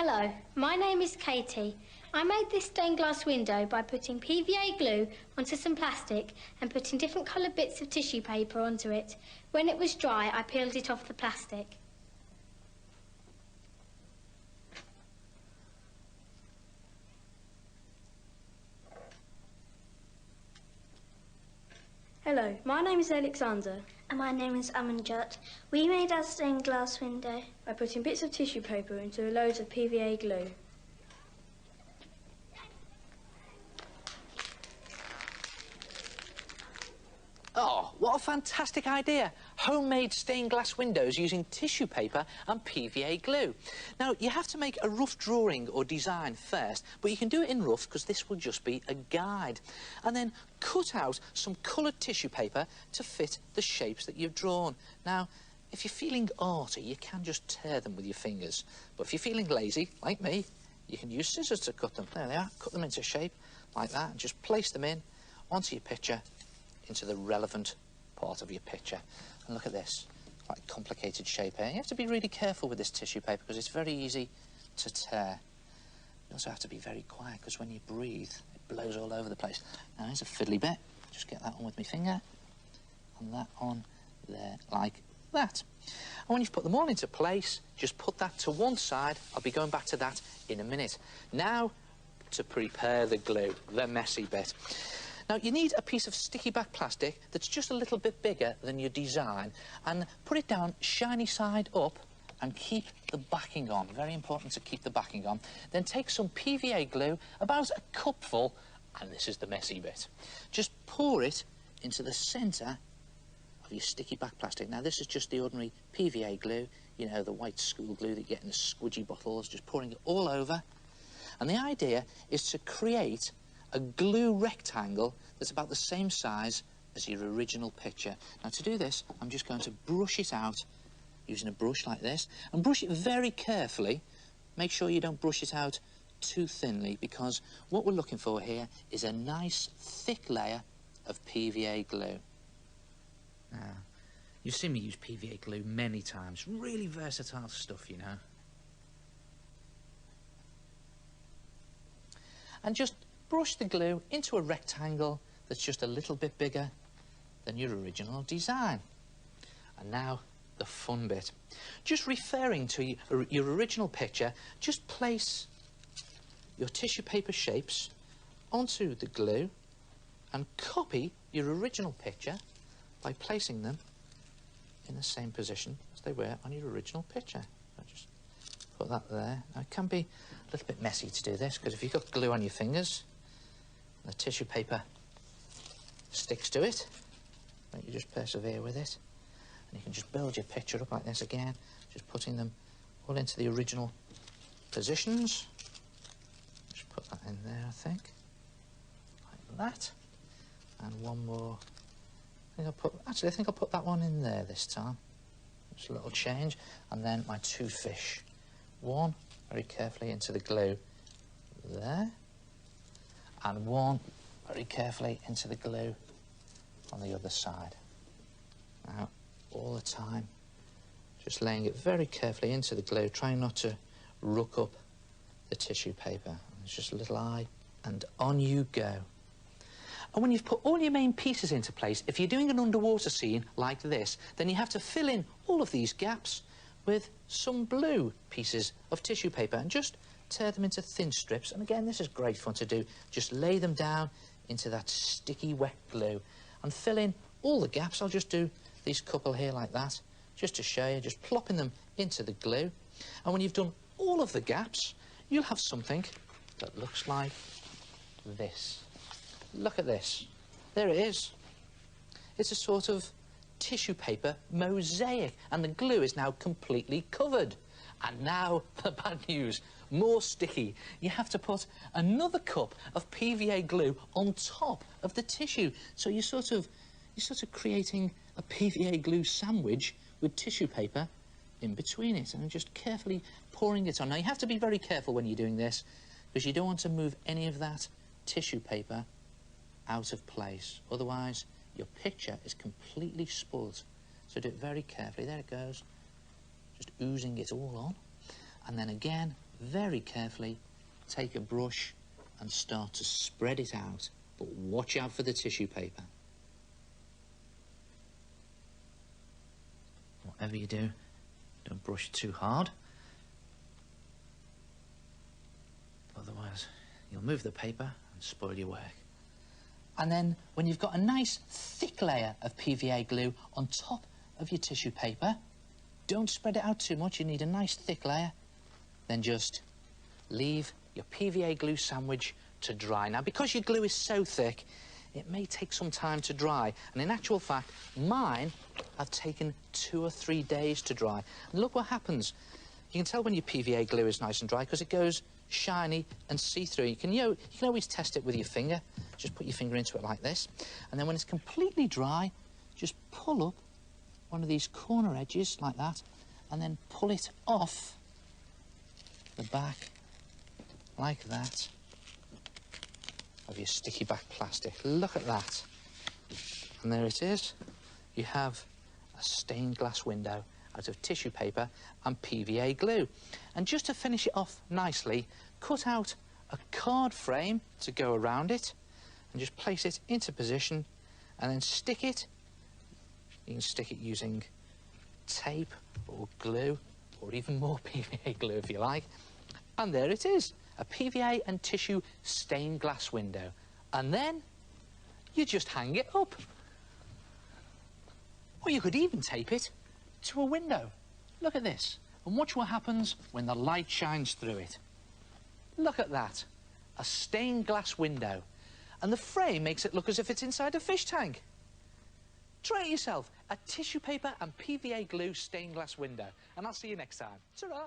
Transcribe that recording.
Hello, my name is Katie. I made this stained glass window by putting PVA glue onto some plastic and putting different coloured bits of tissue paper onto it. When it was dry, I peeled it off the plastic. Hello, my name is Alexander. And my name is Amanjot. We made our stained glass window by putting bits of tissue paper into loads of PVA glue. Oh, what a fantastic idea. Homemade stained glass windows using tissue paper and PVA glue. Now, you have to make a rough drawing or design first, but you can do it in rough because this will just be a guide. And then cut out some coloured tissue paper to fit the shapes that you've drawn. Now, if you're feeling arty, you can just tear them with your fingers. But if you're feeling lazy, like me, you can use scissors to cut them. There they are. Cut them into shape like that and just place them in onto your picture, into the relevant part of your picture. And look at this, quite a complicated shape here. You have to be really careful with this tissue paper because it's very easy to tear. You also have to be very quiet because when you breathe, it blows all over the place. Now, here's a fiddly bit. Just get that on with my finger and that on there like that. And when you've put them all into place, just put that to one side. I'll be going back to that in a minute. Now, to prepare the glue, the messy bit. Now, you need a piece of sticky back plastic that's just a little bit bigger than your design, and put it down shiny side up and keep the backing on. Very important to keep the backing on. Then take some PVA glue, about a cupful, and this is the messy bit. Just pour it into the centre of your sticky back plastic. Now, this is just the ordinary PVA glue, you know, the white school glue that you get in the squidgy bottles, just pouring it all over. And the idea is to create a glue rectangle that's about the same size as your original picture. Now, to do this, I'm just going to brush it out using a brush like this, and brush it very carefully. Make sure you don't brush it out too thinly, because what we're looking for here is a nice thick layer of PVA glue. Now, you've seen me use PVA glue many times. Really versatile stuff, you know. And just brush the glue into a rectangle that's just a little bit bigger than your original design. And now, the fun bit. Just referring to your original picture, just place your tissue paper shapes onto the glue and copy your original picture by placing them in the same position as they were on your original picture. So just put that there. Now, it can be a little bit messy to do this, because if you've got glue on your fingers, the tissue paper sticks to it, and you just persevere with it, and you can just build your picture up like this again, just putting them all into the original positions. Just put that in there, I think, like that, and one more. I think I'll put that one in there this time. Just a little change, and then my two fish. One very carefully into the glue there, and one very carefully into the glue on the other side. Now, all the time, just laying it very carefully into the glue, trying not to ruck up the tissue paper. It's just a little eye, and on you go. And when you've put all your main pieces into place, if you're doing an underwater scene like this, then you have to fill in all of these gaps with some blue pieces of tissue paper and just tear them into thin strips. And again, this is great fun to do. Just lay them down into that sticky wet glue and fill in all the gaps. I'll just do these couple here like that, just to show you, just plopping them into the glue. And when you've done all of the gaps, you'll have something that looks like this. Look at this. There it is. It's a sort of tissue paper mosaic, and the glue is now completely covered. And now the bad news, more sticky. You have to put another cup of PVA glue on top of the tissue. So you're sort of creating a PVA glue sandwich with tissue paper in between it, and just carefully pouring it on. Now, you have to be very careful when you're doing this, because you don't want to move any of that tissue paper out of place. Otherwise, your picture is completely spoilt. So do it very carefully. There it goes. Just oozing it all on. And then again, very carefully take a brush and start to spread it out, but watch out for the tissue paper. Whatever you do, don't brush too hard. Otherwise, you'll move the paper and spoil your work. And then, when you've got a nice thick layer of PVA glue on top of your tissue paper, don't spread it out too much, you need a nice thick layer. Then just leave your PVA glue sandwich to dry. Now, because your glue is so thick, it may take some time to dry. And in actual fact, mine have taken 2 or 3 days to dry. And look what happens. You can tell when your PVA glue is nice and dry because it goes shiny and see-through. You can always test it with your finger. Just put your finger into it like this. And then when it's completely dry, just pull up one of these corner edges like that and then pull it off the back like that of your sticky back plastic. Look at that. And there it is. You have a stained glass window out of tissue paper and PVA glue. And just to finish it off nicely, cut out a card frame to go around it and just place it into position and then stick it. You can stick it using tape or glue or even more PVA glue if you like. And there it is, a PVA and tissue stained glass window. And then you just hang it up. Or you could even tape it to a window. Look at this, and watch what happens when the light shines through it. Look at that, a stained glass window. And the frame makes it look as if it's inside a fish tank. Try it yourself, a tissue paper and PVA glue stained glass window. And I'll see you next time. Ta-ra!